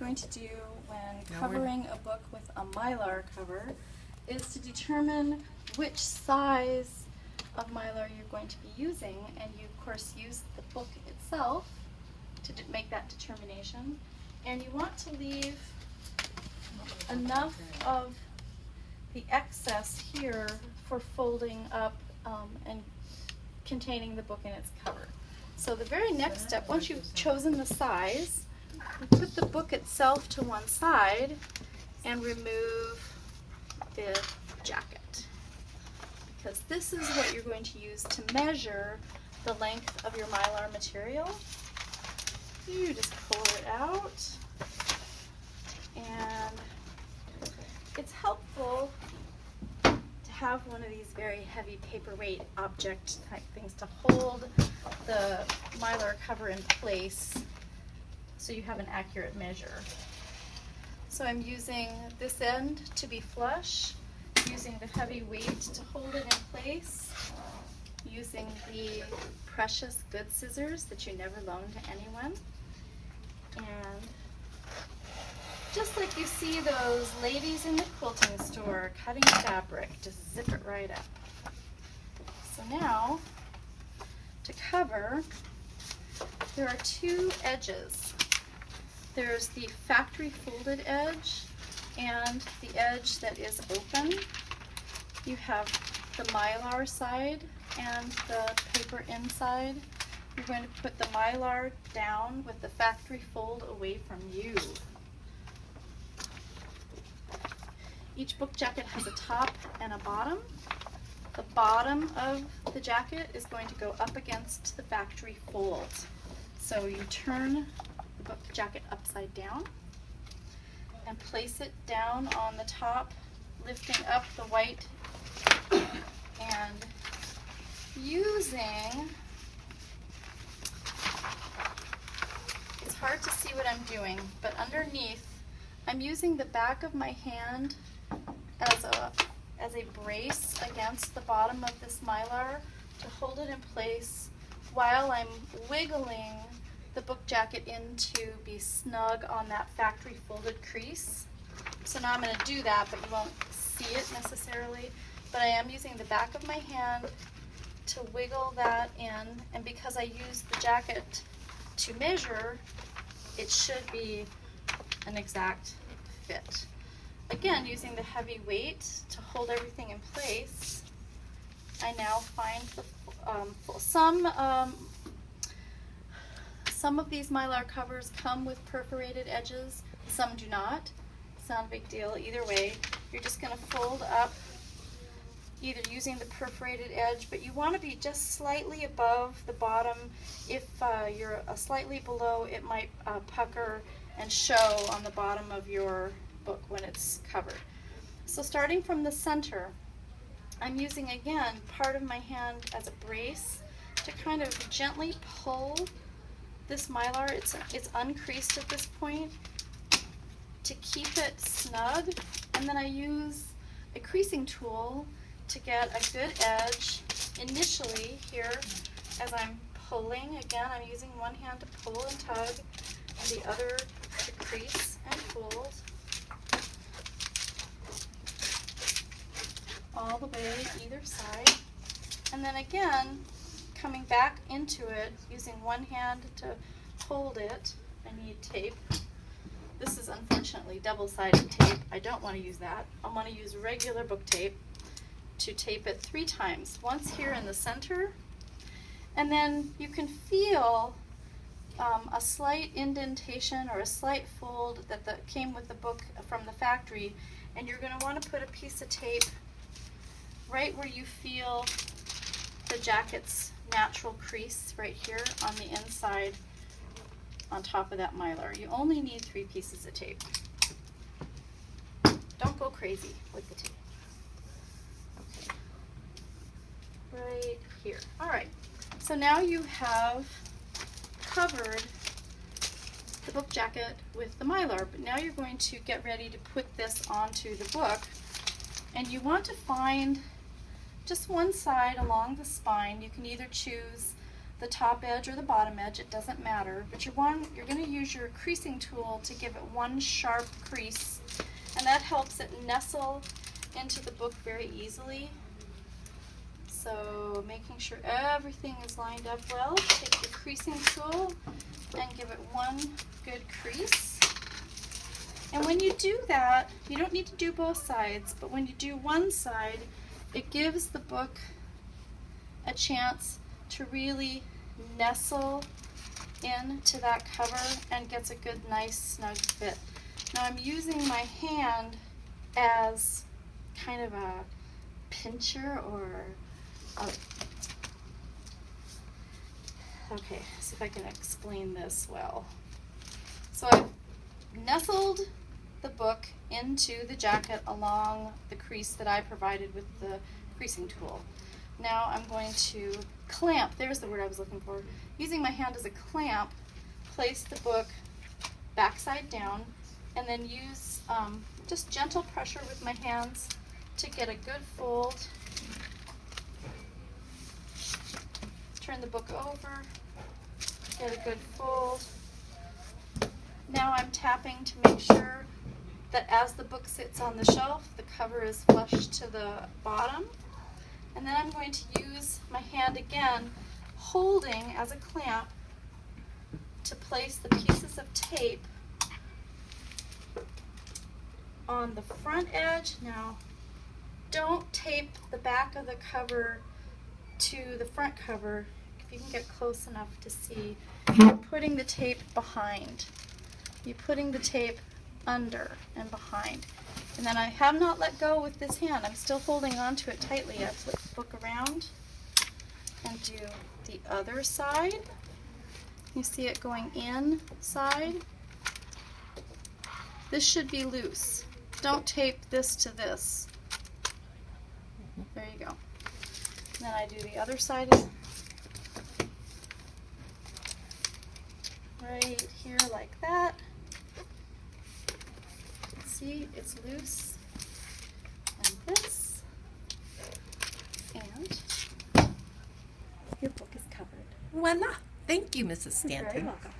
going to do when covering a book with a Mylar cover is to determine which size of Mylar you're going to be using, and you of course use the book itself to make that determination, and you want to leave enough of the excess here for folding up and containing the book in its cover. So the very next step, once you've chosen the size, you put the book itself to one side and remove the jacket, because this is what you're going to use to measure the length of your Mylar material. You just pull it out, and it's helpful to have one of these very heavy paperweight object type things to hold the Mylar cover in place so you have an accurate measure. So I'm using this end to be flush, using the heavy weight to hold it in place, using the precious good scissors that you never loan to anyone, and just like you see those ladies in the quilting store cutting fabric, just zip it right up. So now, to cover, there are two edges. There's the factory folded edge and the edge that is open. You have the Mylar side and the paper inside. You're going to put the Mylar down with the factory fold away from you. Each book jacket has a top and a bottom. The bottom of the jacket is going to go up against the factory fold. So you turn the book jacket upside down and place it down on the top, lifting up the white and using, it's hard to see what I'm doing, but underneath I'm using the back of my hand as a brace against the bottom of this Mylar to hold it in place while I'm wiggling the book jacket in to be snug on that factory folded crease. So now I'm going to do that, but you won't see it necessarily. But I am using the back of my hand to wiggle that in, and because I used the jacket to measure, it should be an exact fit. Again, using the heavy weight to hold everything in place, I now find the some of these Mylar covers come with perforated edges, some do not. It's not a big deal either way. You're just going to fold up, either using the perforated edge, but you want to be just slightly above the bottom. If you're slightly below, it might pucker and show on the bottom of your book when it's covered. So starting from the center, I'm using again part of my hand as a brace to kind of gently pull this Mylar. It's uncreased at this point, to keep it snug, and then I use a creasing tool to get a good edge initially here as I'm pulling. Again, I'm using one hand to pull and tug and the other to crease and fold all the way either side, and then again coming back into it using one hand to hold it. I need tape. This is unfortunately double-sided tape. I don't want to use that. I want to use regular book tape to tape it 3 times. Once here in the center, and then you can feel a slight indentation or a slight fold that came with the book from the factory, and you're going to want to put a piece of tape right where you feel the jacket's natural crease right here on the inside on top of that Mylar. You only need 3 pieces of tape. Don't go crazy with the tape. Okay. Right here. Alright, so now you have covered the book jacket with the Mylar, but now you're going to get ready to put this onto the book, and you want to find just one side along the spine. You can either choose the top edge or the bottom edge, it doesn't matter, but you're going to use your creasing tool to give it one sharp crease, and that helps it nestle into the book very easily. So making sure everything is lined up well, take your creasing tool and give it one good crease. And when you do that, you don't need to do both sides, but when you do one side, it gives the book a chance to really nestle into that cover and gets a good, nice, snug fit. Now I'm using my hand as kind of a pincher or okay, see if I can explain this well. So I've nestled the book into the jacket along the crease that I provided with the creasing tool. Now I'm going to clamp, there's the word I was looking for, using my hand as a clamp, place the book backside down, and then use just gentle pressure with my hands to get a good fold. Turn the book over, get a good fold. Now I'm tapping to make sure that as the book sits on the shelf, the cover is flush to the bottom. And then I'm going to use my hand again, holding as a clamp, to place the pieces of tape on the front edge. Now, don't tape the back of the cover to the front cover. If you can get close enough to see, you're putting the tape behind. You're putting the tape under and behind. And then I have not let go with this hand. I'm still holding on to it tightly. I flip the book around and do the other side. You see it going inside. This should be loose. Don't tape this to this. There you go. And then I do the other side right here like that. See, it's loose. And this. And your book is covered. Voila! Thank you, Mrs. You're Stanton. very welcome.